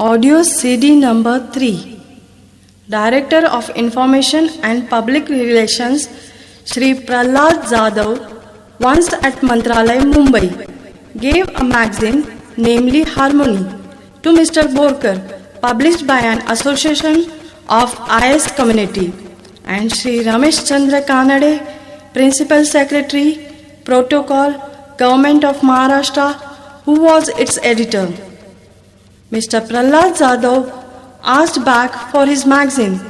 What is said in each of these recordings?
Audio CD number 3. Director of Information and Public Relations, Shri Prahlad Jadhav, once at Mantralay, Mumbai, gave a magazine, namely Harmony, to Mr. Borkar, published by an association of IS community, and Shri Ramesh Chandra Kanade, Principal Secretary, Protocol, Government of Maharashtra, who was its editor. Mr. Prahlad Jadhav asked back for his magazine,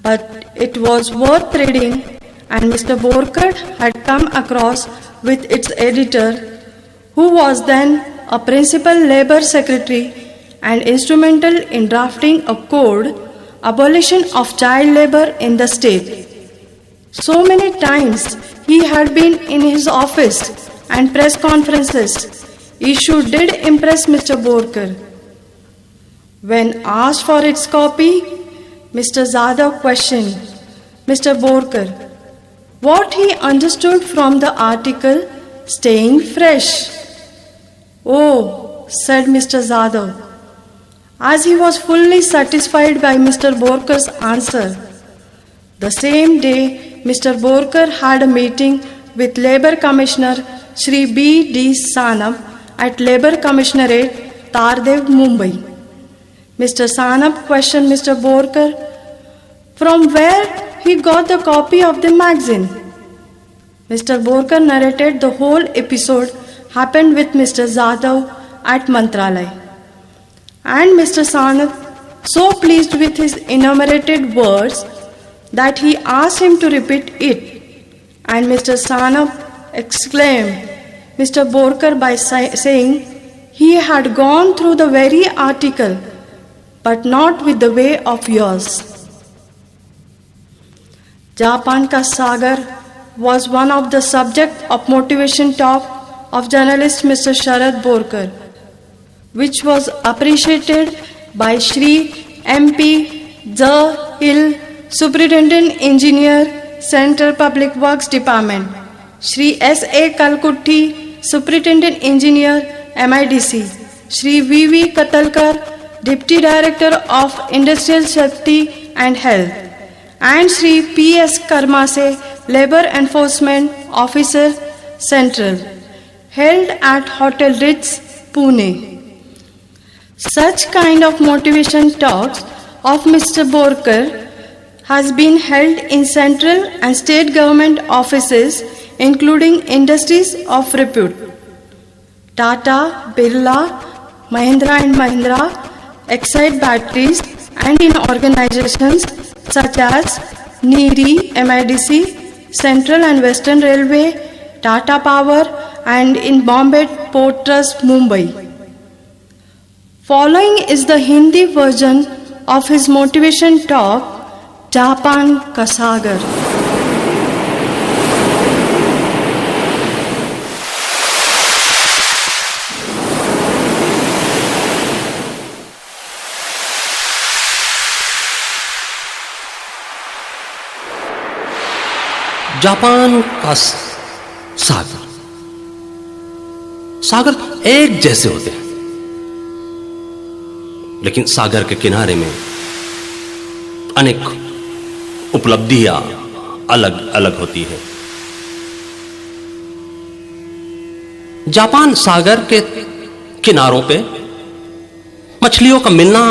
but it was worth reading, and Mr. Borkar had come across with its editor, who was then a principal labor secretary and instrumental in drafting a code, abolition of child labor in the state. So many times he had been in his office and press conferences. Issue did impress Mr. Borkar. When asked for its copy, Mr. Jadhav questioned Mr. Borkar what he understood from the article staying fresh. "Oh," said Mr. Jadhav, as he was fully satisfied by Mr. Borkar's answer. The same day, Mr. Borkar had a meeting with Labour Commissioner Shri B.D. Sanap at Labour Commissionerate, Tardev, Mumbai. Mr. Sanap questioned Mr. Borkar from where he got the copy of the magazine. Mr. Borkar narrated the whole episode happened with Mr. Jadhav at Mantralay. And Mr. Sanap, so pleased with his enumerated words that he asked him to repeat it. And Mr. Sanap exclaimed Mr. Borkar by saying he had gone through the very article, but not with the way of yours. Japan Ka Sagar was one of the subject of motivation talk of journalist Mr. Sharad Borkar, which was appreciated by Shri MP Zahil, Superintendent Engineer, Central Public Works Department, Shri S.A. Kalkutti, Superintendent Engineer, MIDC, Shri V.V. Katalkar, Deputy Director of Industrial Safety and Health, and Shri P.S. Karmase, Labour Enforcement Officer, Central, held at Hotel Ritz, Pune. Such kind of motivation talks of Mr. Borkar has been held in central and state government offices, including industries of repute, Tata, Birla, Mahindra and Mahindra, Exide Batteries, and in organizations such as NIRI, MIDC, Central and Western Railway, Tata Power, and in Bombay Port Trust, Mumbai. Following is the Hindi version of his motivation talk, Japan Ka Sagar. Japan का सागर। सागर एक जैसे होते हैं, लेकिन सागर के किनारे में अनेक उपलब्धियां अलग अलग होती है। जापान सागर के किनारों पे मछलियों का मिलना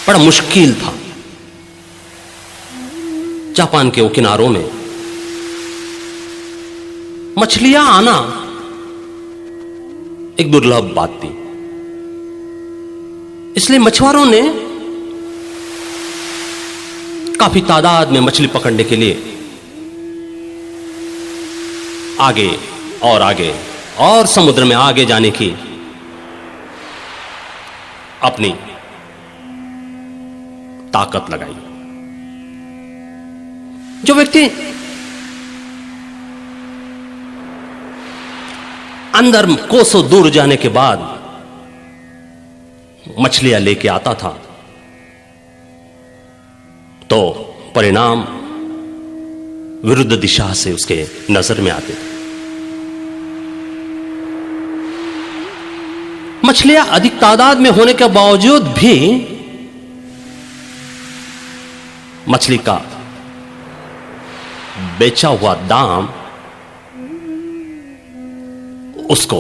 बड़ा मुश्किल था। जापान के वो किनारों में मछलियां आना एक दुर्लभ बात थी। इसलिए मछुआरों ने काफी तादाद में मछली पकड़ने के लिए आगे और समुद्र में आगे जाने की अपनी ताकत लगाई। जो व्यक्ति अंदर कोसों दूर जाने के बाद मछलियां लेके आता था, तो परिणाम विरुद्ध दिशा से उसके नजर में आते थे। मछलियां अधिक तादाद में होने के बावजूद भी मछली का बेचा हुआ दाम उसको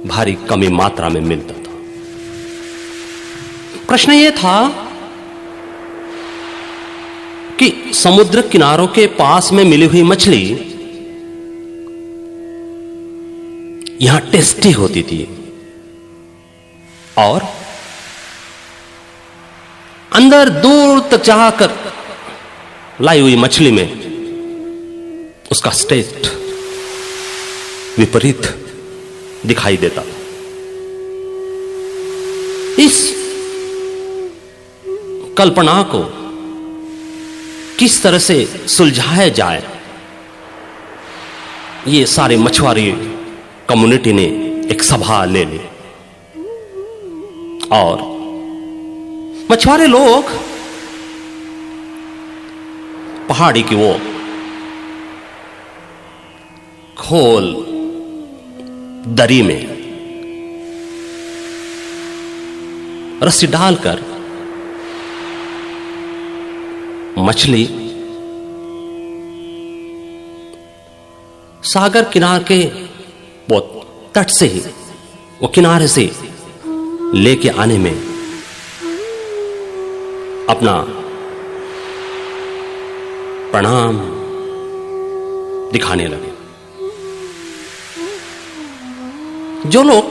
भारी कमी मात्रा में मिलता था। प्रश्न यह था कि समुद्र किनारों के पास में मिली हुई मछली यहां टेस्टी होती थी और अंदर दूर तक जाकर लाई हुई मछली में उसका टेस्ट विपरीत दिखाई देता। इस कल्पना को किस तरह से सुलझाया जाए, ये सारे मछुआरे कम्युनिटी ने एक सभा ले ली और मछुआरे लोग पहाड़ी की वो खोल दरी में रस्सी डालकर मछली सागर किनारे के वो तट से ही वो किनारे से लेके आने में अपना प्रणाम दिखाने लगे। जो लोग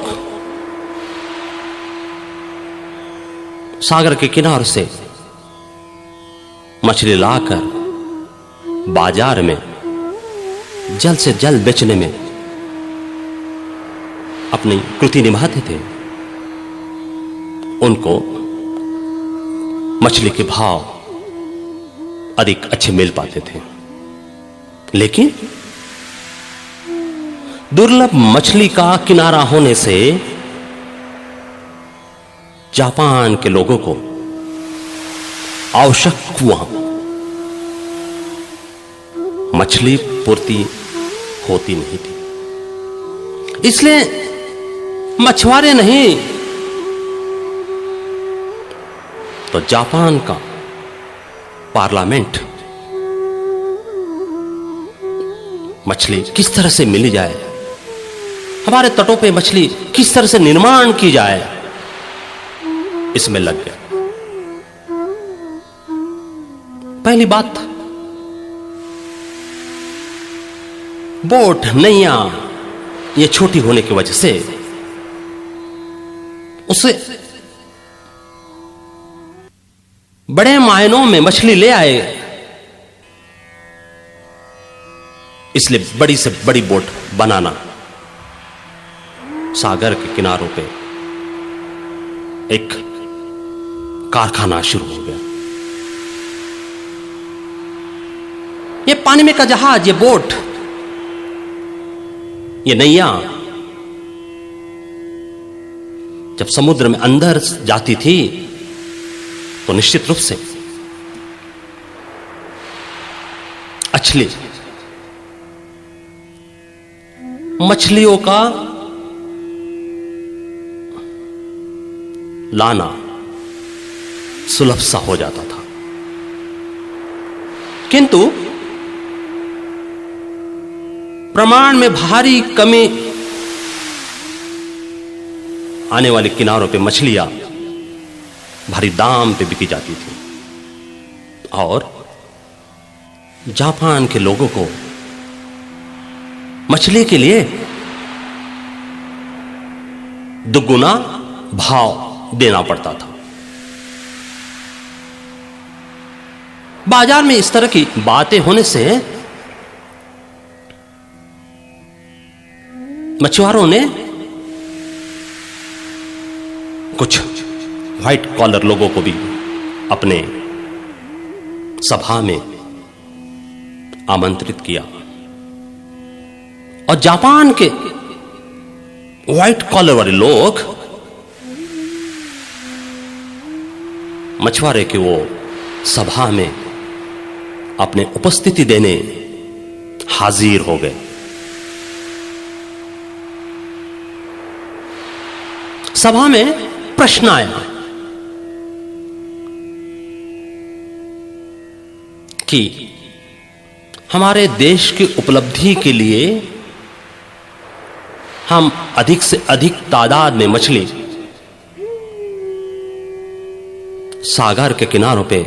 सागर के किनारे से मछली लाकर बाजार में जल्द से जल्द बेचने में अपनी कृति निभाते थे, उनको मछली के भाव अधिक अच्छे मिल पाते थे। लेकिन दुर्लभ मछली का किनारा होने से जापान के लोगों को आवश्यक वहां मछली पूर्ति होती नहीं थी। इसलिए मछुआरे नहीं तो जापान का पार्लियामेंट मछली किस तरह से मिली जाए, हमारे तटों पे मछली किस तरह से निर्माण की जाए, इसमें लग गए। पहली बात, बोट नैया ये छोटी होने की वजह से उसे बड़े मायनों में मछली ले आए, इसलिए बड़ी से बड़ी बोट बनाना सागर के किनारों पे एक कारखाना शुरू हो गया। ये पानी में का जहाज, ये बोट, ये नैया जब समुद्र में अंदर जाती थी तो निश्चित रूप से मछलियों का लाना सुलभ सा हो जाता था। किंतु प्रमाण में भारी कमी आने वाले किनारों पे मछलियां भारी दाम पे बिकी जाती थी और जापान के लोगों को मछली के लिए दुगुना भाव देना पड़ता था। बाजार में इस तरह की बातें होने से मछुआरों ने कुछ व्हाइट कॉलर लोगों को भी अपने सभा में आमंत्रित किया और जापान के व्हाइट कॉलर वाले लोग मछुआरे के वो सभा में अपने उपस्थिति देने हाजिर हो गए। सभा में प्रश्न आया कि हमारे देश की उपलब्धि के लिए हम अधिक से अधिक तादाद में मछली सागर के किनारों पे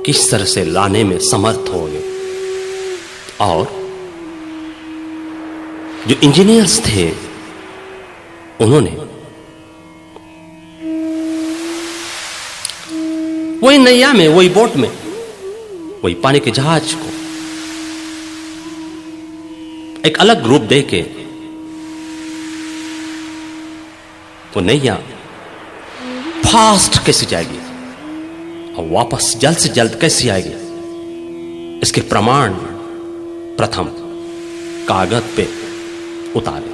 किस तरह से लाने में समर्थ होंगे, और जो इंजीनियर्स थे उन्होंने वही नैया में, वही बोट में, वही पानी के जहाज को एक अलग रूप दे के वो नैया फास्ट कैसे जाएगी और वापस जल्द से जल्द कैसे आएगी, इसके प्रमाण प्रथम कागज पे उतारे।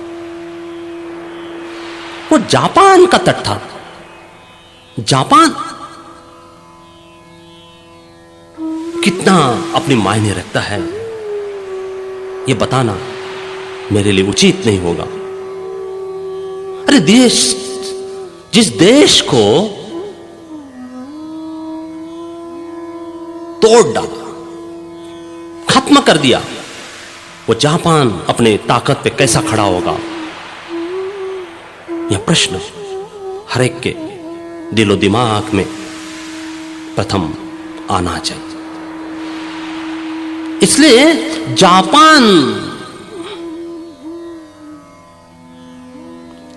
वो जापान का तट था। जापान कितना अपनी मायने रखता है ये बताना मेरे लिए उचित नहीं होगा। अरे देश, जिस देश को तोड़ डाला, खत्म कर दिया, वो जापान अपने ताकत पे कैसा खड़ा होगा, यह प्रश्न हर एक के दिलो दिमाग में प्रथम आना चाहिए। इसलिए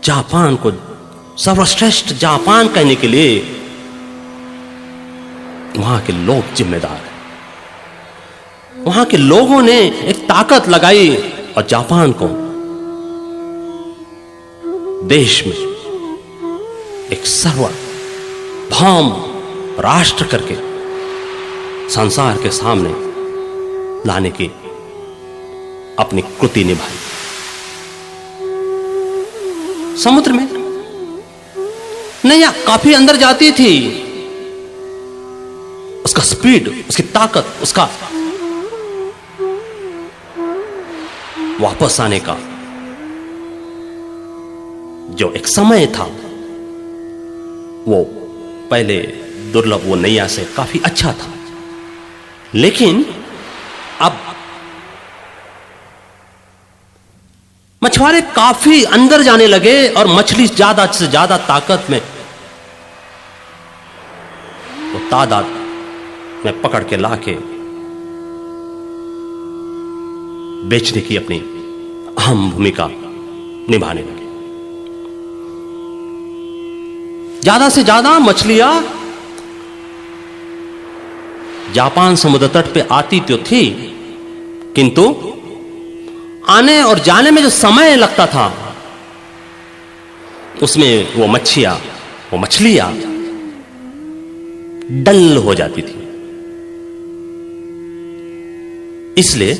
जापान को सर्वश्रेष्ठ जापान कहने के लिए वहां के लोग जिम्मेदार हैं। वहां के लोगों ने एक ताकत लगाई और जापान को देश में एक सर्वभौम राष्ट्र करके संसार के सामने लाने की अपनी कृति निभाई। समुद्र में नैया काफी अंदर जाती थी, उसका स्पीड, उसकी ताकत, उसका वापस आने का जो एक समय था वो पहले दुर्लभ, वो नैया से काफी अच्छा था। लेकिन अब मछुआरे काफी अंदर जाने लगे और मछली ज्यादा से ज्यादा ताकत में, वो तादाद में पकड़ के लाके बेचने की अपनी अहम भूमिका निभाने लगे। ज्यादा से ज्यादा मछलियां जापान समुद्र तट पे आती तो थी, किंतु आने और जाने में जो समय लगता था उसमें वो मछलियां डल हो जाती थी। इसलिए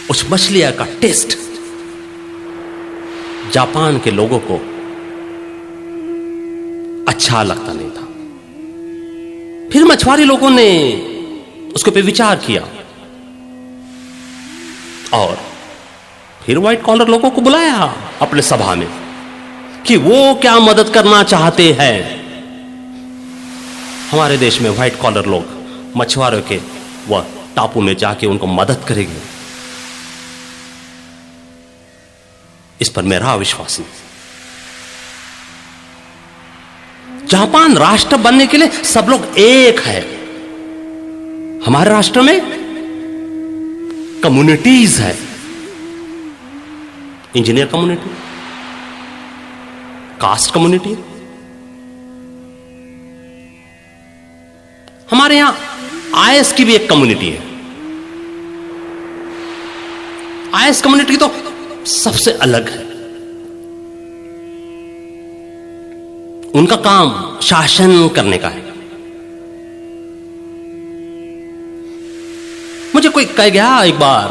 उस मछलियां का टेस्ट जापान के लोगों को अच्छा लगता नहीं था। फिर मछुआरी लोगों ने उसके पे विचार किया और फिर व्हाइट कॉलर लोगों को बुलाया अपने सभा में कि वो क्या मदद करना चाहते हैं। हमारे देश में व्हाइट कॉलर लोग मछुआरों के वह टापू में जाके उनको मदद करेंगे, इस पर मेरा विश्वास नहीं। जापान राष्ट्र बनने के लिए सब लोग एक है। हमारे राष्ट्र में कम्युनिटीज है, इंजीनियर कम्युनिटी, कास्ट कम्युनिटी। हमारे यहां आईएएस की भी एक कम्युनिटी है। आईएएस कम्युनिटी तो सबसे अलग है। उनका काम शासन करने का है। मुझे कोई कह गया एक बार,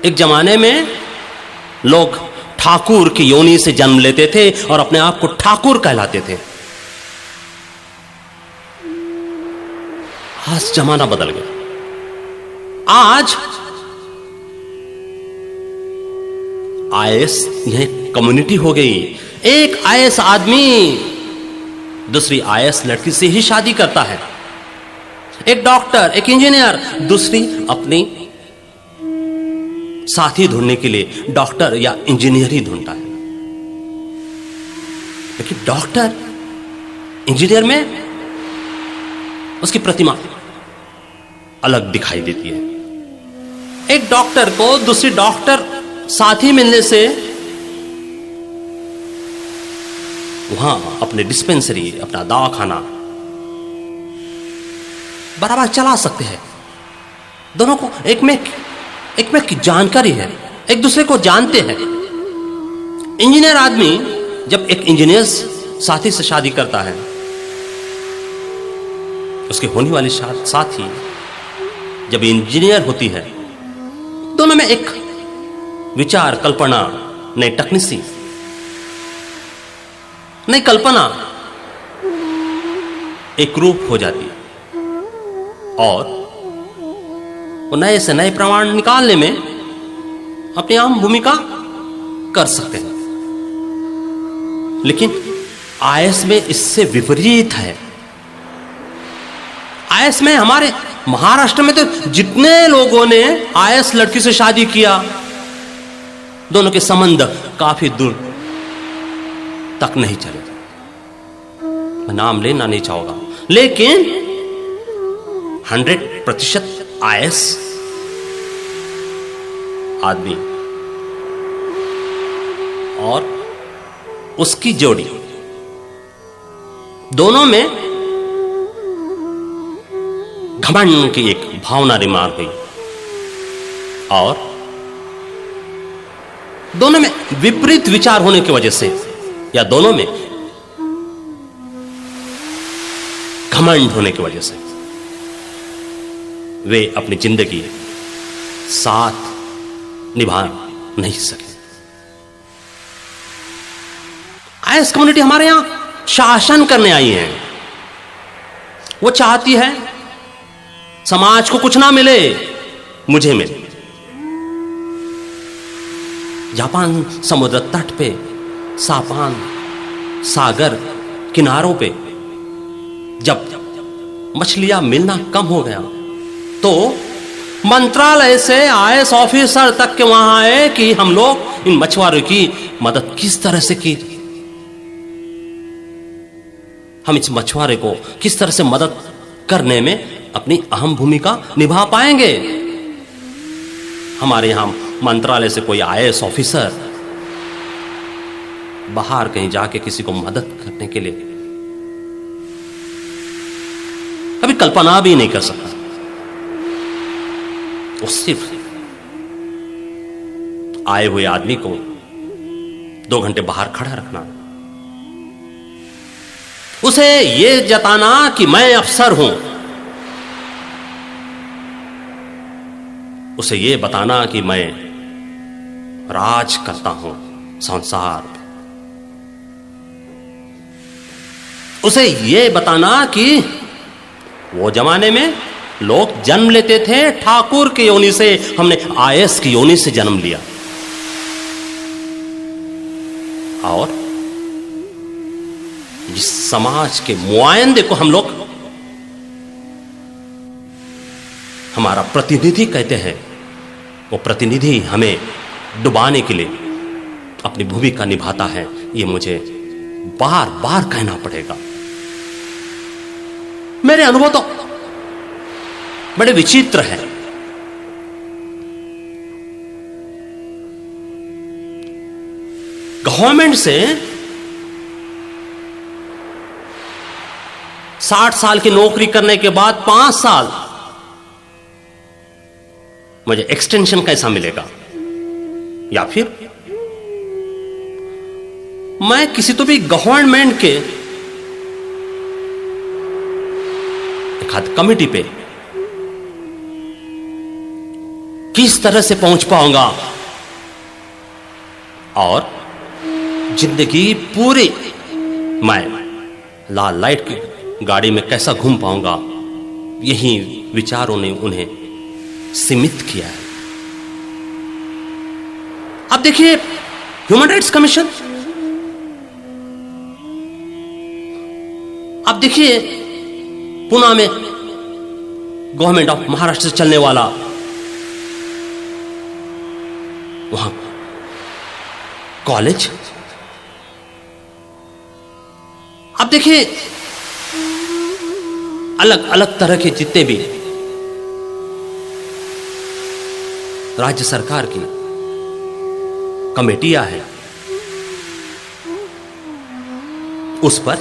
एक जमाने में लोग ठाकुर की योनि से जन्म लेते थे और अपने आप को ठाकुर कहलाते थे। आज जमाना बदल गया। आईएएस यह कम्युनिटी हो गई। एक आईएएस आदमी दूसरी आईएएस लड़की से ही शादी करता है। एक डॉक्टर, एक इंजीनियर दूसरी अपनी साथी ढूंढने के लिए डॉक्टर या इंजीनियर ही ढूंढता है। लेकिन डॉक्टर इंजीनियर में उसकी प्रतिमा अलग दिखाई देती है। एक डॉक्टर को दूसरी डॉक्टर साथी मिलने से वहां अपने डिस्पेंसरी, अपना दवाखाना बराबर चला सकते हैं। दोनों को एक में की जानकारी है, एक दूसरे को जानते हैं। इंजीनियर आदमी जब एक इंजीनियर साथी से शादी करता है, उसके होने वाली साथी जब इंजीनियर होती है, दोनों में एक विचार, कल्पना, नई टेक्निसी, नई कल्पना एक रूप हो जाती है और वो नए से नए प्रमाण निकालने में अपनी आम भूमिका कर सकते हैं। लेकिन आईएएस में इससे विपरीत है। आईएएस में हमारे महाराष्ट्र में तो जितने लोगों ने आईएएस लड़की से शादी किया, दोनों के संबंध काफी दूर तक नहीं चले। मैं नाम लेना नहीं चाहूंगा, लेकिन 100% आईएएस आदमी और उसकी जोड़ी, दोनों में घमंड की एक भावना निर्माण हुई और दोनों में विपरीत विचार होने की वजह से या दोनों में घमंड होने की वजह से वे अपनी जिंदगी साथ निभा नहीं सके। आईएएस कम्युनिटी हमारे यहां शासन करने आई है। वो चाहती है समाज को कुछ ना मिले, मुझे मिले। जापान समुद्र तट पे, सापान सागर किनारों पे जब मछलियां मिलना कम हो गया तो मंत्रालय से आईएएस ऑफिसर तक के वहां आए कि हम लोग इन मछुआरों की मदद किस तरह से की, हम इस मछुआरे को किस तरह से मदद करने में अपनी अहम भूमिका निभा पाएंगे। हमारे यहां मंत्रालय से कोई आईएएस ऑफिसर बाहर कहीं जाके किसी को मदद करने के लिए कभी कल्पना भी नहीं कर सकता। वो सिर्फ आए हुए आदमी को 2 घंटे बाहर खड़ा रखना, उसे यह जताना कि मैं अफसर हूं, उसे यह बताना कि मैं राज करता हूं संसार पे, उसे यह बताना कि वो जमाने में लोग जन्म लेते थे ठाकुर की योनि से, हमने आईएएस की योनि से जन्म लिया। और जिस समाज के मुआयंदे को हम लोग हमारा प्रतिनिधि कहते हैं, वो प्रतिनिधि हमें डुबाने के लिए अपनी भूमिका निभाता है, ये मुझे बार बार कहना पड़ेगा। मेरे अनुभव तो बड़े विचित्र हैं। गवर्नमेंट से 60 साल की नौकरी करने के बाद 5 साल मुझे एक्सटेंशन कैसा मिलेगा, या फिर मैं किसी तो भी गवर्नमेंट के एक आध कमेटी पे किस तरह से पहुंच पाऊंगा और जिंदगी पूरी मैं लाल लाइट की गाड़ी में कैसा घूम पाऊंगा, यही विचारों ने उन्हें सीमित किया है। अब देखिए ह्यूमन राइट्स कमीशन। अब देखिए पुणे में गवर्नमेंट ऑफ महाराष्ट्र से चलने वाला वहां कॉलेज। अब देखिए अलग अलग तरह के जितने भी राज्य सरकार की कमेटियां हैं, उस पर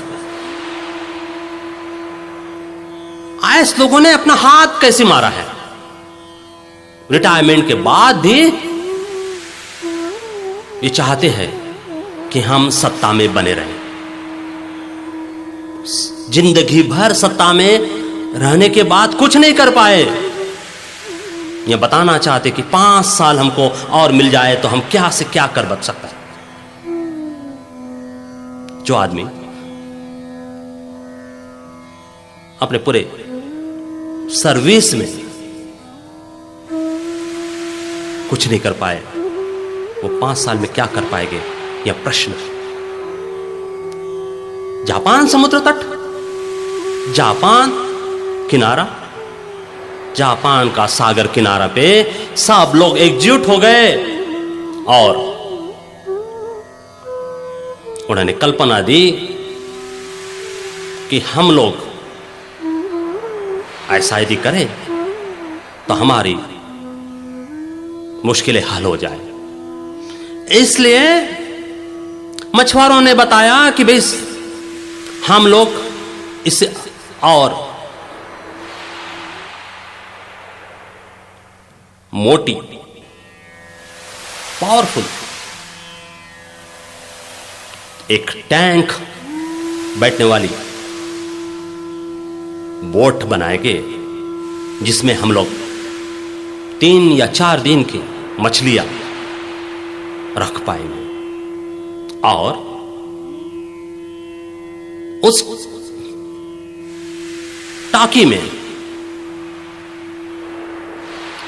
आईएएस लोगों ने अपना हाथ कैसे मारा है। रिटायरमेंट के बाद भी ये चाहते हैं कि हम सत्ता में बने रहें, जिंदगी भर सत्ता में रहने के बाद कुछ नहीं कर पाए। ये बताना चाहते कि 5 साल हमको और मिल जाए तो हम क्या से क्या कर बच सकता है। जो आदमी अपने पूरे सर्विस में कुछ नहीं कर पाए, वो 5 साल में क्या कर पाएंगे, यह प्रश्न। जापान समुद्र तट, जापान किनारा, जापान का सागर किनारा पे सब लोग एकजुट हो गए और उन्होंने कल्पना दी कि हम लोग ऐसा यदि करें तो हमारी मुश्किलें हल हो जाए। इसलिए मछुआरों ने बताया कि भाई हम लोग इससे और मोटी पावरफुल एक टैंक बैठने वाली बोट बनाएंगे, जिसमें हम लोग 3 या 4 दिन की मछलियां रख पाएंगे और उस टाकी में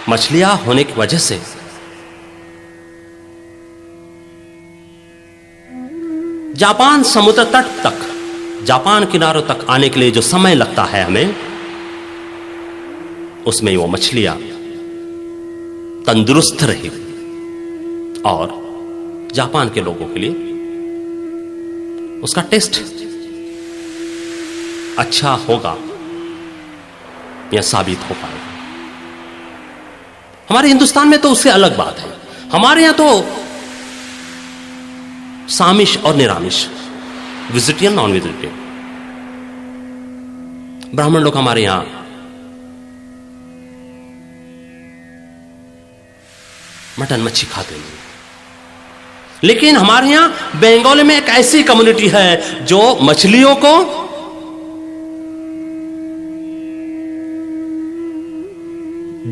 मछलियां होने की वजह से जापान समुद्र तट तक, जापान किनारों तक आने के लिए जो समय लगता है हमें, उसमें वो मछलियां तंदुरुस्त रही और जापान के लोगों के लिए उसका टेस्ट अच्छा होगा, यह साबित हो पाएगा। हमारे हिंदुस्तान में तो उससे अलग बात है। हमारे यहां तो सामिश और निरामिश, वेजिटेरियन नॉन वेजिटेरियन, ब्राह्मण लोग हमारे यहां मटन मच्छी खाते नहीं। लेकिन हमारे यहां बंगाल में एक ऐसी कम्युनिटी है जो मछलियों को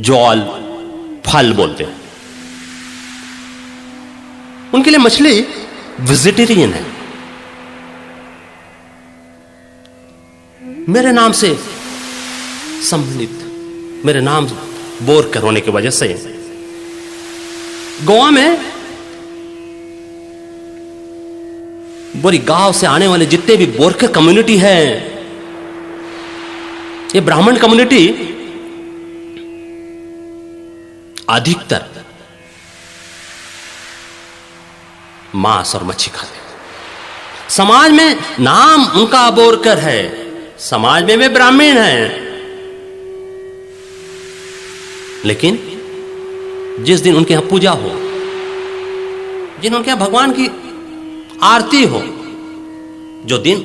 जौल फल बोलते हैं। उनके लिए मछली वेजिटेरियन है। मेरे नाम से संबंधित, मेरे नाम बोरकर होने की वजह से गोवा में पूरी गांव से आने वाले जितने भी बोरकर कम्युनिटी है, ये ब्राह्मण कम्युनिटी अधिकतर मांस और मच्छी खाते हैं। समाज में नाम उनका बोरकर है, समाज में वे ब्राह्मण हैं, लेकिन जिस दिन उनके यहां पूजा हो, जिन उनके यहां भगवान की आरती हो, जो दिन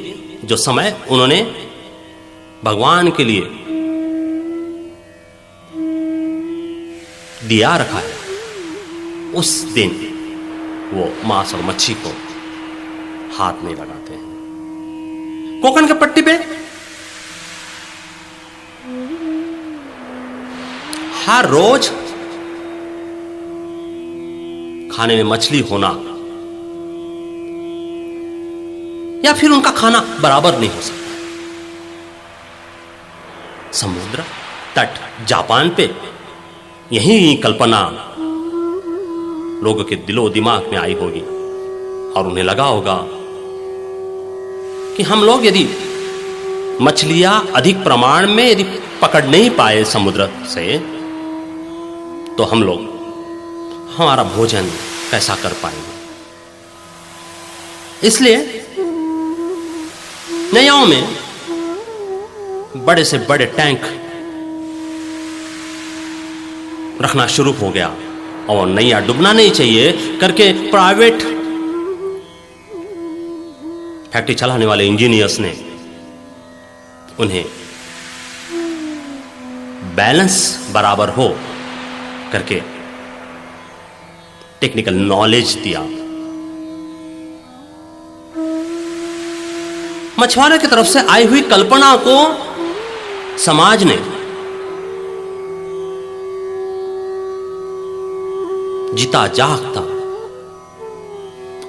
जो समय उन्होंने भगवान के लिए दिया रखा है, उस दिन वो मांस और मच्छी को हाथ नहीं लगाते हैं। कोकण के पट्टी पे हर रोज खाने में मछली होना या फिर उनका खाना बराबर नहीं हो सकता। समुद्र तट जापान पे यही कल्पना लोगों के दिलो दिमाग में आई होगी और उन्हें लगा होगा कि हम लोग यदि मछलियां अधिक प्रमाण में यदि पकड़ नहीं पाए समुद्र से, तो हम लोग हमारा भोजन कैसा कर पाएंगे। इसलिए नैयाओं में बड़े से बड़े टैंक रखना शुरू हो गया और नैया डूबना नहीं चाहिए करके प्राइवेट फैक्ट्री चलाने वाले इंजीनियर्स ने उन्हें बैलेंस बराबर हो करके टेक्निकल नॉलेज दिया। मछुआरे की तरफ से आई हुई कल्पना को समाज ने जीता जागता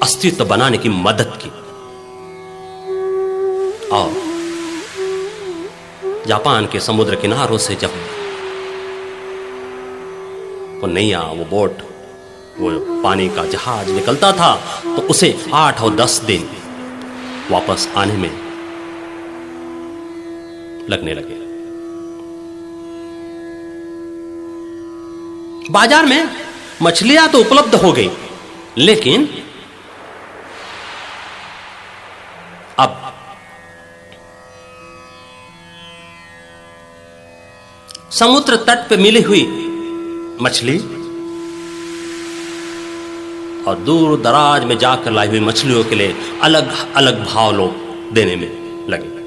अस्तित्व बनाने की मदद की और जापान के समुद्र किनारों से जब वो नैया, वो बोट, वो पानी का जहाज निकलता था तो उसे 8 और 10 दिन वापस आने में लगने लगे। बाजार में मछलियां तो उपलब्ध हो गई, लेकिन अब समुद्र तट पे मिली हुई मछली और दूर दराज में जाकर लाई हुई मछलियों के लिए अलग अलग भाव लोग देने में लगे।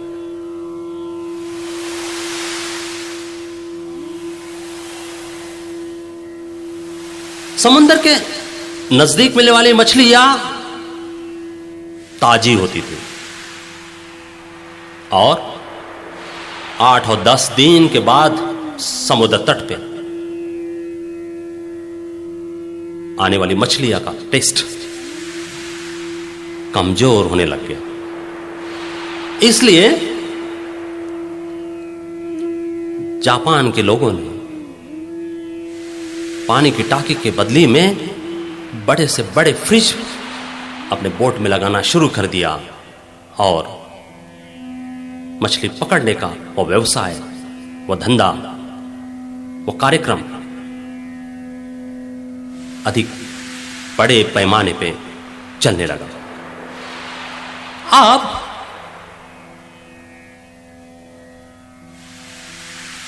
समुद्र के नजदीक मिलने वाली मछलियां ताजी होती थी और 8 और 10 दिन के बाद समुद्र तट पे आने वाली मछलियां का टेस्ट कमजोर होने लग गया। इसलिए जापान के लोगों ने पानी की टाकी के बदले में बड़े से बड़े फ्रिज अपने बोट में लगाना शुरू कर दिया और मछली पकड़ने का वो व्यवसाय, वो धंधा, वो कार्यक्रम अधिक बड़े पैमाने पे चलने लगा। अब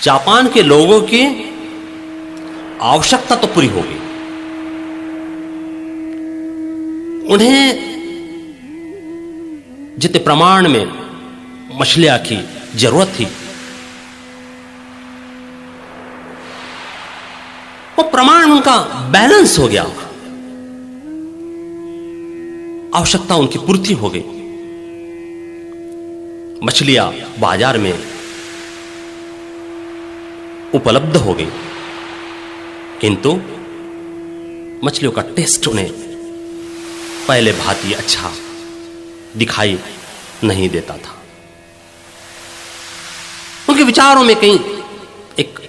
जापान के लोगों की आवश्यकता तो पूरी होगी, उन्हें जितने प्रमाण में मछलियां की जरूरत थी वो प्रमाण उनका बैलेंस हो गया, आवश्यकता उनकी पूर्ति हो गई। मछलियां बाजार में उपलब्ध हो गई, किंतु मछलियों का टेस्ट उन्हें पहले भांति अच्छा दिखाई नहीं देता था। उनके विचारों में कहीं एक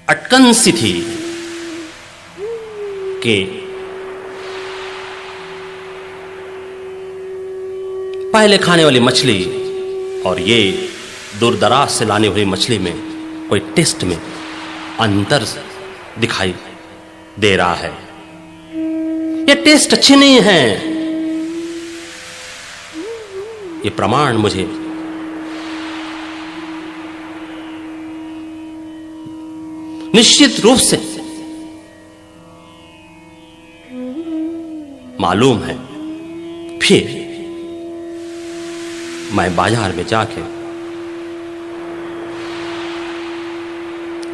अटकन सी थी कि पहले खाने वाली मछली और ये दूर दराज से लाने वाली मछली में कोई टेस्ट में अंतर दिखाई दे रहा है, ये टेस्ट अच्छे नहीं है। ये प्रमाण मुझे निश्चित रूप से मालूम है। फिर मैं बाजार में जाके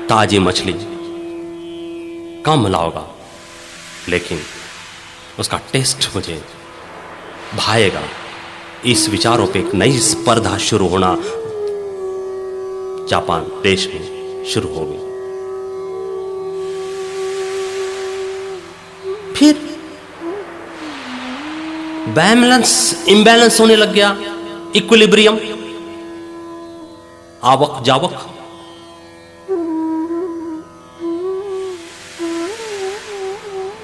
ताजी मछली कम लाऊंगा, लेकिन उसका टेस्ट मुझे भाएगा। इस विचारों पे एक नई स्पर्धा शुरू होना जापान देश में शुरू हो गई। फिर बैलेंस इम्बैलेंस होने लग गया, इक्विलिब्रियम, आवक जावक।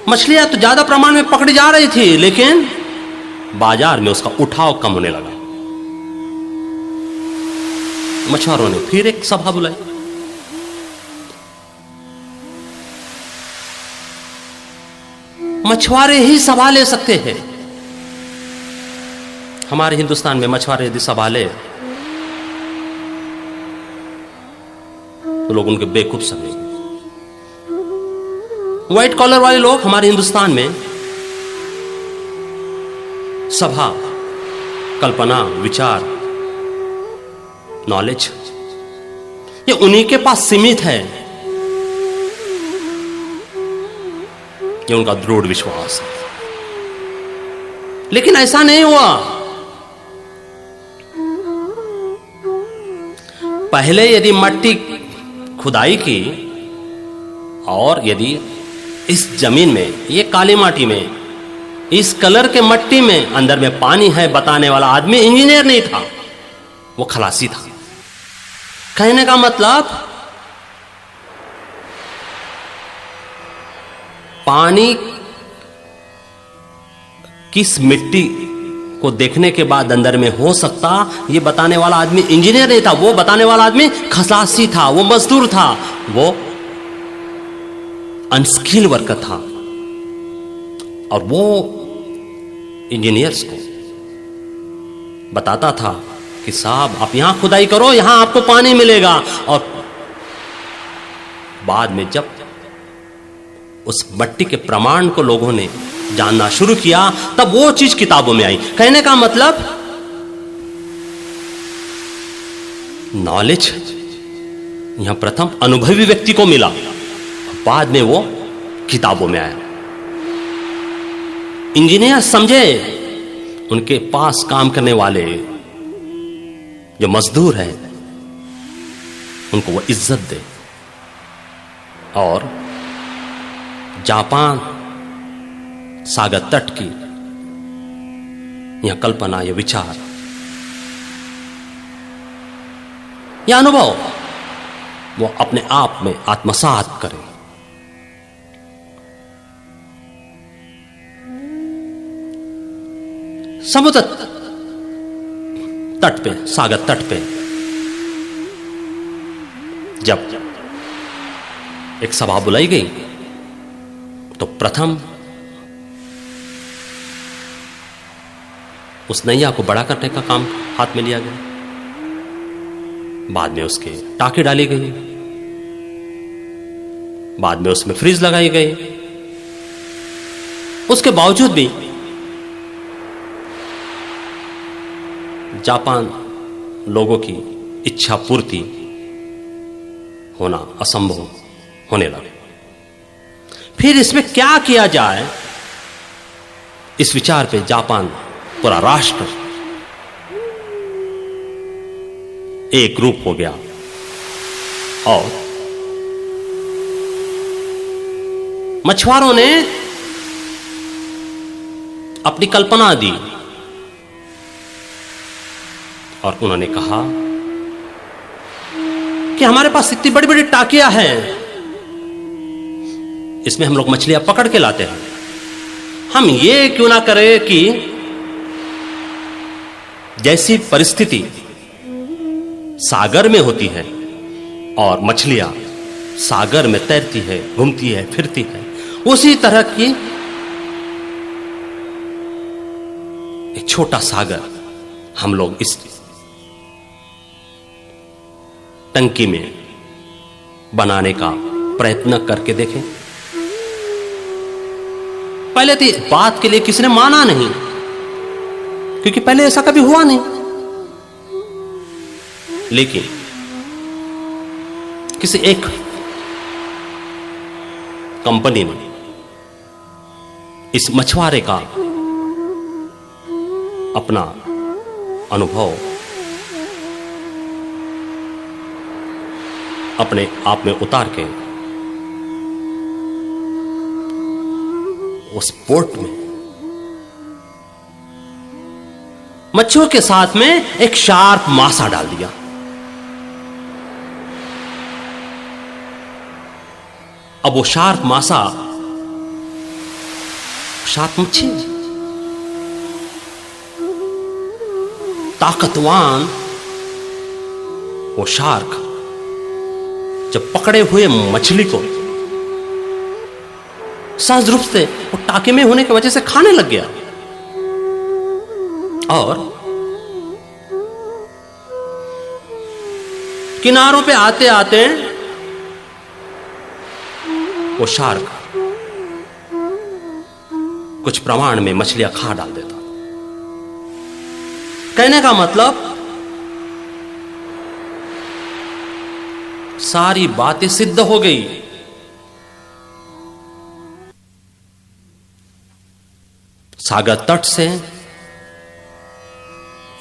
मछलियां तो ज्यादा प्रमाण में पकड़ी जा रही थी, लेकिन बाजार में उसका उठाव कम होने लगा। मछुआरों ने फिर एक सभा बुलाई। मछुआरे ही सभा ले सकते हैं। हमारे हिंदुस्तान में मछुआरे यदि सभा ले तो लोग उनके बेवकूफ समझेंगे। व्हाइट कॉलर वाले लोग हमारे हिंदुस्तान में सभा, कल्पना, विचार, नॉलेज ये उन्हीं के पास सीमित है। ये उनका दृढ़ विश्वास है। लेकिन ऐसा नहीं हुआ। पहले यदि मट्टी खुदाई की और यदि इस जमीन में, ये काली माटी में, इस कलर के मट्टी में अंदर में पानी है बताने वाला आदमी इंजीनियर नहीं था, वो खलासी था। कहने का मतलब पानी किस मिट्टी को देखने के बाद अंदर में हो सकता, ये बताने वाला आदमी इंजीनियर नहीं था, वो बताने वाला आदमी खलासी था, वो मजदूर था, वो अनस्किल वर्कर था। और वो इंजीनियर्स को बताता था कि साहब आप यहां खुदाई करो, यहां आपको पानी मिलेगा। और बाद में जब उस मट्टी के प्रमाण को लोगों ने जानना शुरू किया तब वो चीज किताबों में आई। कहने का मतलब नॉलेज यहां प्रथम अनुभवी व्यक्ति को मिला, बाद में वो किताबों में आया। इंजीनियर समझे उनके पास काम करने वाले जो मजदूर है उनको वो इज्जत दे। और जापान सागर तट की यह कल्पना, यह विचार, यह अनुभव वो अपने आप में आत्मसात करें। समुद्र तट पे, सागर तट पे जब एक सभा बुलाई गई तो प्रथम उस नैया को बड़ा करने का काम हाथ में लिया गया, बाद में उसके टाके डाली गई, बाद में उसमें फ्रीज लगाई गई। उसके बावजूद भी जापान लोगों की इच्छा पूर्ति होना असंभव होने लगा। फिर इसमें क्या किया जाए, इस विचार पे जापान पूरा राष्ट्र एक रूप हो गया और मछुआरों ने अपनी कल्पना दी और उन्होंने कहा कि हमारे पास इतनी बड़ी बड़ी टाकियां हैं, इसमें हम लोग मछलियां पकड़ के लाते हैं, हम ये क्यों ना करें कि जैसी परिस्थिति सागर में होती है और मछलियां सागर में तैरती है, घूमती है, फिरती है, उसी तरह की एक छोटा सागर हम लोग इस टंकी में बनाने का प्रयत्न करके देखें। पहले तो बात के लिए किसी ने माना नहीं, क्योंकि पहले ऐसा कभी हुआ नहीं। लेकिन किसी एक कंपनी ने इस मछुआरे का अपना अनुभव अपने आप में उतार के उस पोर्ट में मच्छियों के साथ में एक शार्प मासा डाल दिया। अब वो शार्प मासा, शार्प मच्छी ताकतवान वो शार्क जब पकड़े हुए मछली को सहज रूप से वो टाके में होने की वजह से खाने लग गया और किनारों पे आते आते वो शार्क कुछ प्रमाण में मछलियां खा डाल देता। कहने का मतलब सारी बातें सिद्ध हो गई। सागर तट से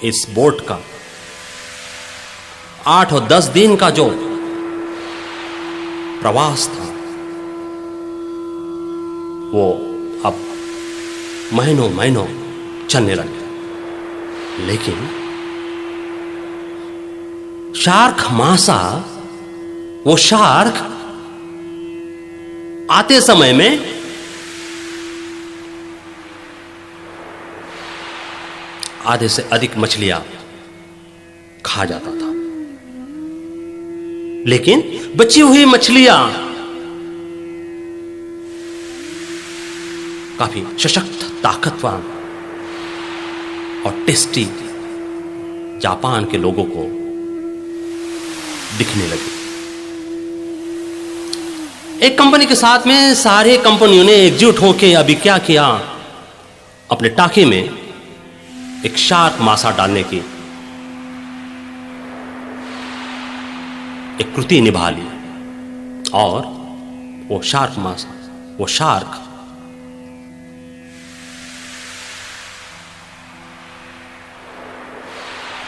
इस बोट का 8 और 10 दिन का जो प्रवास था वो अब महीनों महीनों चलने लगे। लेकिन शार्क मासा वो शार्क आते समय में आधे से अधिक मछलियां खा जाता था, लेकिन बची हुई मछलियां काफी सशक्त, ताकतवान और टेस्टी जापान के लोगों को दिखने लगी। एक कंपनी के साथ में सारे कंपनियों ने एकजुट होकर अभी क्या किया, अपने टाके में एक शार्क मासा डालने की एक कृति निभा ली और वो शार्क मासा, वो शार्क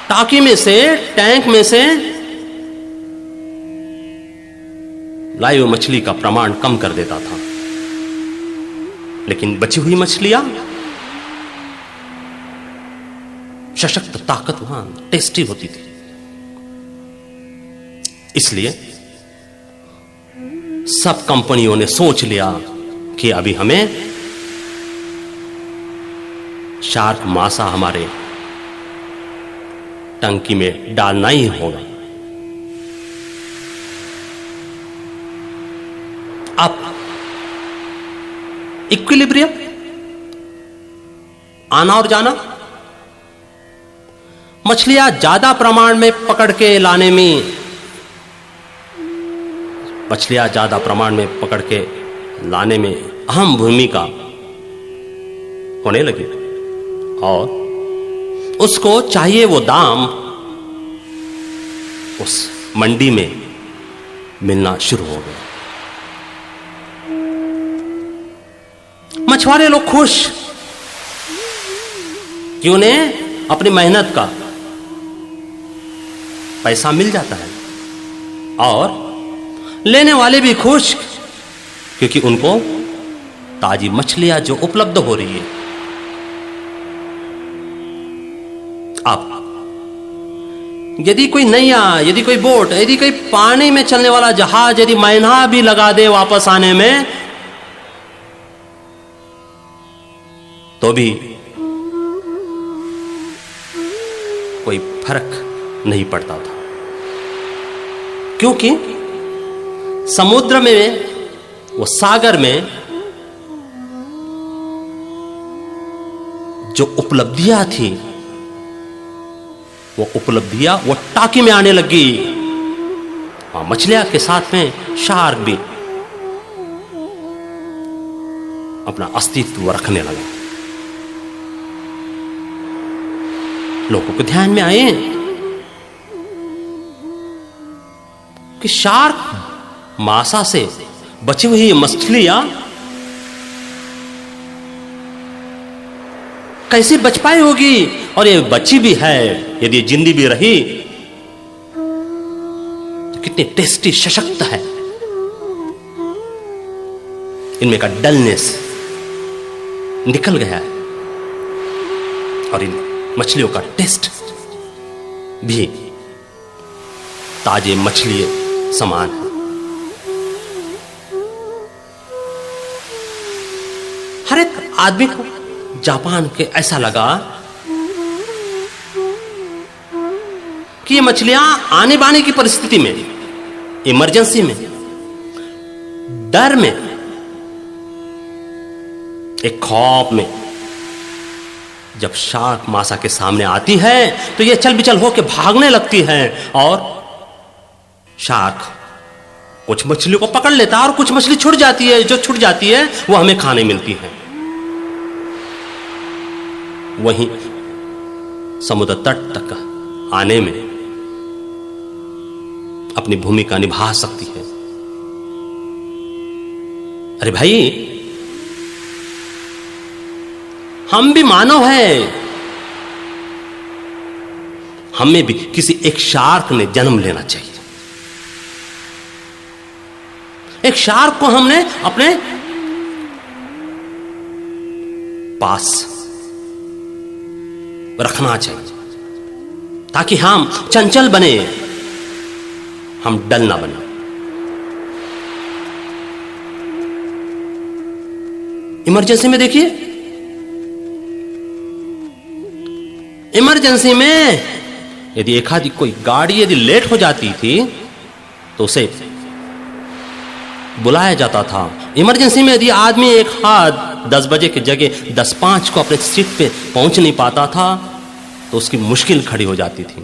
टाकी में से, टैंक में से लाई हुई मछली का प्रमाण कम कर देता था, लेकिन बची हुई मछलियां सशक्त, ताकतवान, टेस्टी होती थी। इसलिए सब कंपनियों ने सोच लिया कि अभी हमें शार्क मासा हमारे टंकी में डालना ही होगा। अब इक्विलिब्रियम, आना और जाना, मछलियां ज्यादा प्रमाण में पकड़ के लाने में, मछलियां ज्यादा प्रमाण में पकड़ के लाने में अहम भूमिका होने लगी और उसको चाहिए वो दाम उस मंडी में मिलना शुरू हो गया। मछुआरे लोग खुश कि उन्हें अपनी मेहनत का पैसा मिल जाता है और लेने वाले भी खुश क्योंकि उनको ताजी मछलियां जो उपलब्ध हो रही है। अब यदि कोई नैया, यदि कोई बोट, यदि कोई पानी में चलने वाला जहाज यदि महीना भी लगा दे वापस आने में, तो भी कोई फर्क नहीं पड़ता था, क्योंकि समुद्र में, वो सागर में जो उपलब्धियां थी, वो उपलब्धियां वो टाकी में आने लगी। मछलियां के साथ में शार्क भी अपना अस्तित्व रखने लगा। लोगों को ध्यान में आए कि शार्क मासा से बची हुई मछलियां कैसे बच पाई होगी, और ये बची भी है, यदि जिंदी भी रही तो कितनी टेस्टी, सशक्त है। इनमें का डलनेस निकल गया है और इन मछलियों का टेस्ट भी ताजे मछली समान है। हर एक आदमी को जापान के ऐसा लगा कि ये मछलियां आने बाने की परिस्थिति में, इमरजेंसी में, डर में, एक खौफ में जब शार्क मासा के सामने आती है तो ये चल बिचल होकर भागने लगती है और शार्क कुछ मछलियों को पकड़ लेता है और कुछ मछली छूट जाती है। जो छूट जाती है वो हमें खाने मिलती है। वहीं समुद्र तट तक आने में अपनी भूमिका निभा सकती है। अरे भाई, हम भी मानव हैं, हमें भी किसी एक शार्क ने जन्म लेना चाहिए। एक शार्क को हमने अपने पास रखना चाहिए ताकि हम चंचल बने, हम डल ना बने। इमरजेंसी में देखिए, इमरजेंसी में यदि एक आधी कोई गाड़ी यदि लेट हो जाती थी तो उसे बुलाया जाता था। इमरजेंसी में यदि आदमी एक हाथ 10 बजे की जगह 10:05 को अपने सीट पे पहुंच नहीं पाता था तो उसकी मुश्किल खड़ी हो जाती थी।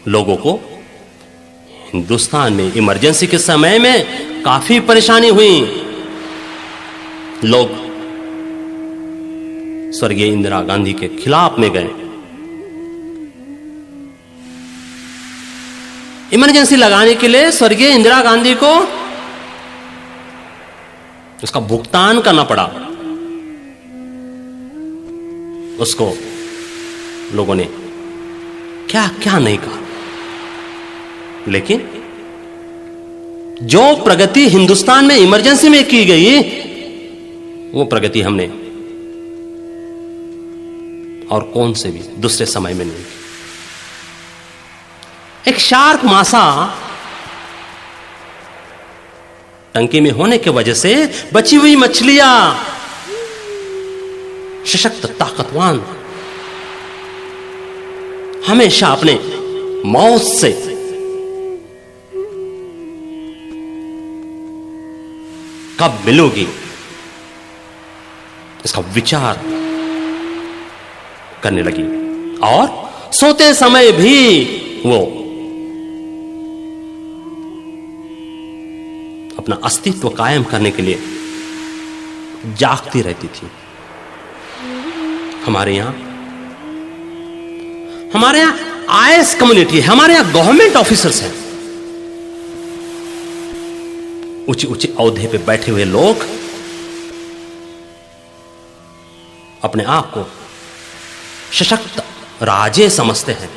लोगों को हिंदुस्तान में इमरजेंसी के समय में काफी परेशानी हुई। लोग स्वर्गीय इंदिरा गांधी के खिलाफ में गए। इमरजेंसी लगाने के लिए स्वर्गीय इंदिरा गांधी को उसका भुगतान करना पड़ा। उसको लोगों ने क्या क्या नहीं कहा, लेकिन जो प्रगति हिंदुस्तान में इमरजेंसी में की गई वो प्रगति हमने और कौन से भी दूसरे समय में नहीं की। एक शार्क मासा टंकी में होने की वजह से बची हुई मछलियां सशक्त, ताकतवान, हमेशा अपने मौत से कब मिलोगी इसका विचार करने लगी और सोते समय भी वो अपना अस्तित्व कायम करने के लिए जागती रहती थी। हमारे यहां आईएएस कम्युनिटी है, हमारे यहां गवर्नमेंट ऑफिसर्स हैं, ऊंचे ऊंचे औहदे पे बैठे हुए लोग अपने आप को सशक्त राजे समझते हैं।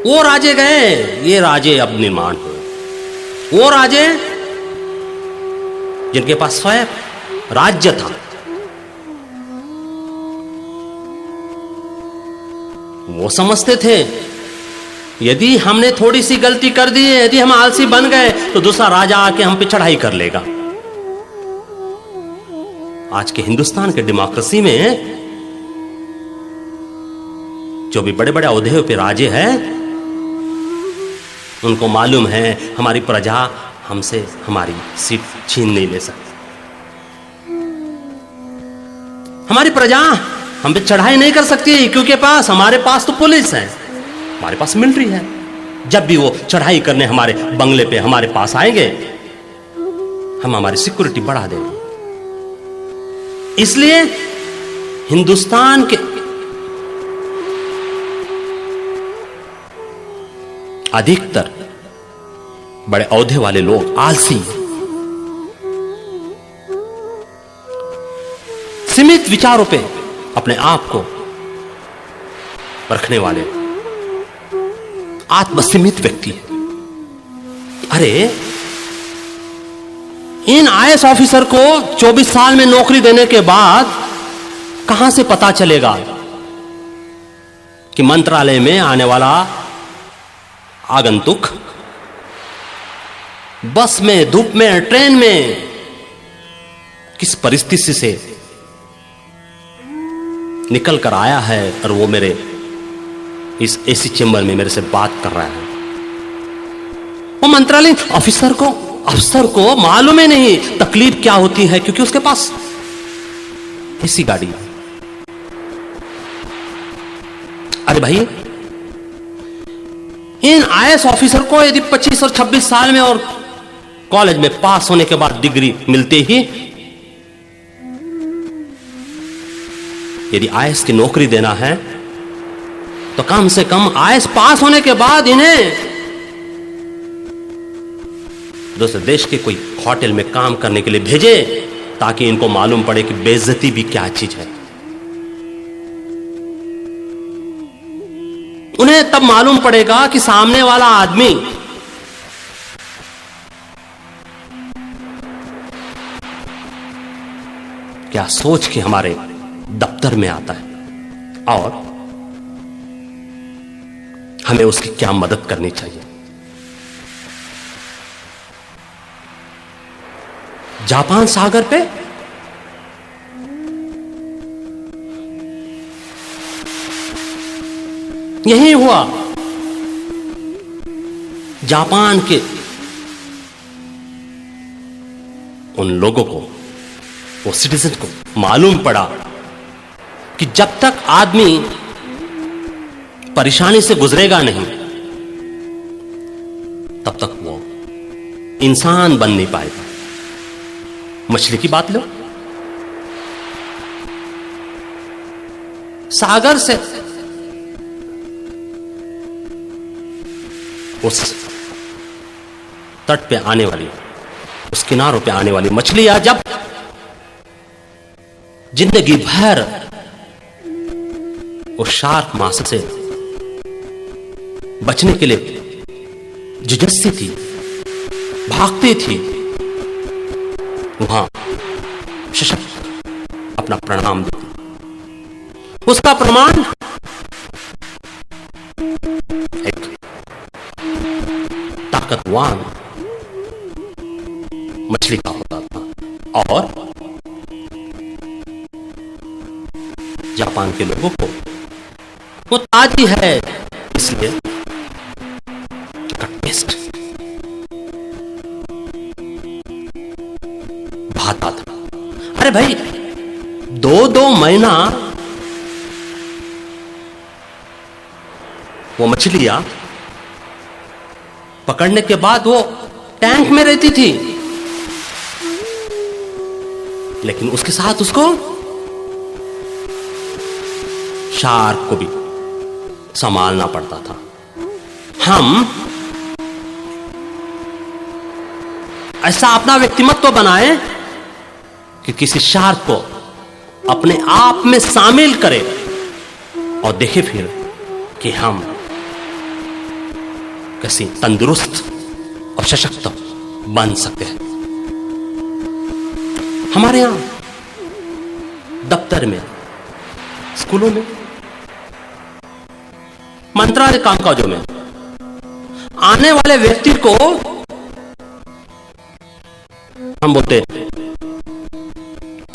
वो राजे गए, ये राजे अब निर्माण हुए। वो राजे जिनके पास स्वयं राज्य था, वो समझते थे यदि हमने थोड़ी सी गलती कर दी, यदि हम आलसी बन गए तो दूसरा राजा आके हम पे चढ़ाई कर लेगा। आज के हिंदुस्तान के डेमोक्रेसी में जो भी बड़े बड़े औहदे पे राजे हैं, उनको मालूम है हमारी प्रजा हमसे हमारी सीट छीन नहीं ले सकती। हमारी प्रजा हम पे चढ़ाई नहीं कर सकती क्योंकि हमारे पास तो पुलिस है, हमारे पास मिलिट्री है। जब भी वो चढ़ाई करने हमारे बंगले पे हमारे पास आएंगे, हम हमारी सिक्योरिटी बढ़ा देंगे। इसलिए हिंदुस्तान के अधिकतर बड़े औहदे वाले लोग आलसी, सीमित विचारों पे अपने आप को रखने वाले आत्मसीमित व्यक्ति है। अरे इन आईएएस ऑफिसर को 24 साल में नौकरी देने के बाद कहां से पता चलेगा कि मंत्रालय में आने वाला आगंतुक बस में, धूप में, ट्रेन में किस परिस्थिति से निकल कर आया है और वो मेरे इस एसी चेंबर में मेरे से बात कर रहा है। वो मंत्रालय अफसर को मालूम ही नहीं तकलीफ क्या होती है, क्योंकि उसके पास एसी गाड़ी है। अरे भाई, इन आईएएस ऑफिसर को यदि 25 और 26 साल में और कॉलेज में पास होने के बाद डिग्री मिलते ही यदि आईएएस की नौकरी देना है तो कम से कम आईएएस पास होने के बाद इन्हें दूसरे देश के कोई होटल में काम करने के लिए भेजे, ताकि इनको मालूम पड़े कि बेइज्जती भी क्या चीज है। उन्हें तब मालूम पड़ेगा कि सामने वाला आदमी क्या सोच के हमारे दफ्तर में आता है और हमें उसकी क्या मदद करनी चाहिए। जापान सागर पे यही हुआ। जापान के उन लोगों को, वो सिटीजन को मालूम पड़ा कि जब तक आदमी परेशानी से गुजरेगा नहीं तब तक वो इंसान बन नहीं पाएगा। मछली की बात लो, सागर से उस तट पे आने वाली, उस किनारों पे आने वाली मछलियां जब जिंदगी भर उस शार्क मांस से बचने के लिए जुझती थी, भागती थी, वहां सशक्त अपना प्रणाम देती। उसका प्रमाण एक ताकतवान मछली का होता था और जापान के लोगों को वो ताजी है इसलिए टेस्ट भाता था। अरे भाई, 2 महीना वो मछलियां पकड़ने के बाद वो टैंक में रहती थी, लेकिन उसके साथ उसको शार्क को भी संभालना पड़ता था। हम ऐसा अपना व्यक्तिमत्व बनाएं कि किसी शार्क को अपने आप में शामिल करें और देखें फिर कि हम कैसे तंदुरुस्त और सशक्त बन सकते हैं। हमारे यहां दफ्तर में, स्कूलों में, मंत्रालय कामकाजों में आने वाले व्यक्ति को हम बोलते,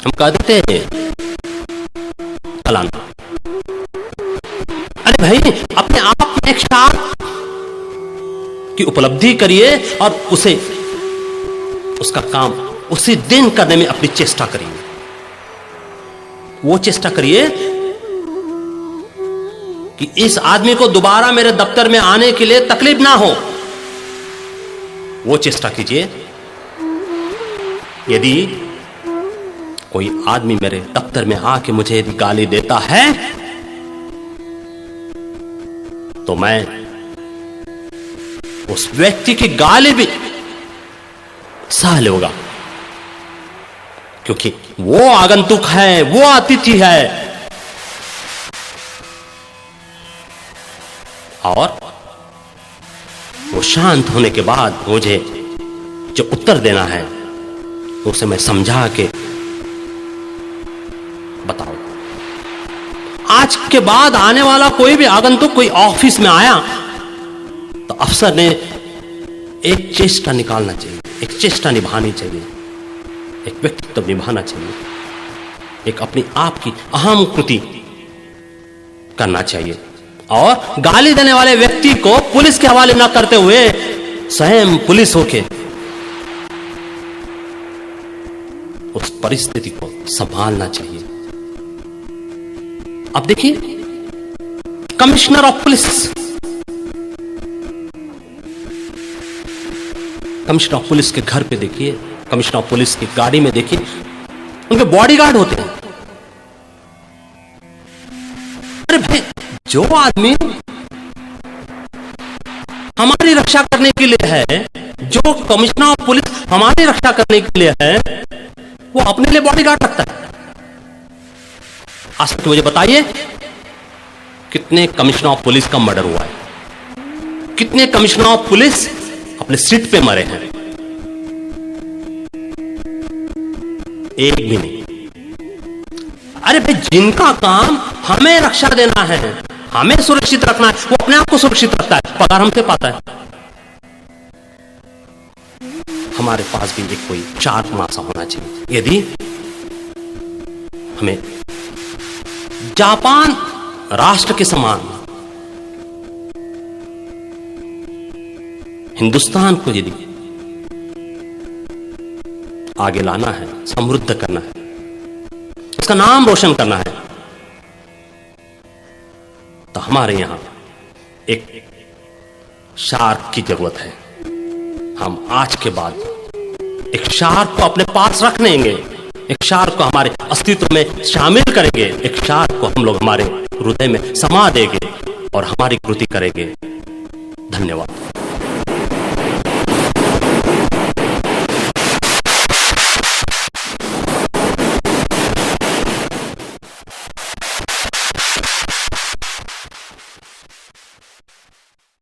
हम कह देते हैं फलाना। अरे भाई, अपने आप में एक शार्क की उपलब्धि करिए और उसे, उसका काम उसी दिन करने में अपनी चेष्टा करिए। वो चेष्टा करिए कि इस आदमी को दोबारा मेरे दफ्तर में आने के लिए तकलीफ ना हो। वो चेष्टा कीजिए। यदि कोई आदमी मेरे दफ्तर में आके मुझे यदि गाली देता है तो मैं उस व्यक्ति की गाली भी सह लूंगा, क्योंकि वो आगंतुक है, वो अतिथि है। और वो शांत होने के बाद मुझे जो उत्तर देना है उसे मैं समझा के बताओ। आज के बाद आने वाला कोई भी आगंतुक कोई ऑफिस में आया तो अफसर ने एक चेष्टा निकालना चाहिए, एक चेष्टा निभानी चाहिए, एक व्यक्तित्व निभाना चाहिए, एक अपनी आप की अहम कृति करना चाहिए और गाली देने वाले व्यक्ति को पुलिस के हवाले न करते हुए स्वयं पुलिस होके उस परिस्थिति को संभालना चाहिए। अब देखिए, commissioner of police, commissioner of police के घर पे देखिए, कमिश्नर ऑफ पुलिस की गाड़ी में देखिए, उनके बॉडीगार्ड होते हैं। अरे भाई, जो आदमी हमारी रक्षा करने के लिए है, जो कमिश्नर ऑफ पुलिस हमारी रक्षा करने के लिए है, वो अपने लिए बॉडीगार्ड रखता है। आज तक मुझे बताइए कितने कमिश्नर ऑफ पुलिस का मर्डर हुआ है, कितने कमिश्नर ऑफ पुलिस अपने सीट पे मरे हैं? एक भी नहीं। अरे भाई, जिनका काम हमें रक्षा देना है, हमें सुरक्षित रखना है, वो अपने आप को सुरक्षित रखता है, पगार हमसे पाता है। हमारे पास भी एक कोई चार मासा होना चाहिए। यदि हमें जापान राष्ट्र के समान हिंदुस्तान को यदि आगे लाना है, समृद्ध करना है, इसका नाम रोशन करना है, तो हमारे यहां एक शार्क की जरूरत है। हम आज के बाद एक शार्क को अपने पास रख लेंगे, एक शार्क को हमारे अस्तित्व में शामिल करेंगे, एक शार्क को हम लोग हमारे हृदय में समा देंगे और हमारी कृति करेंगे। धन्यवाद।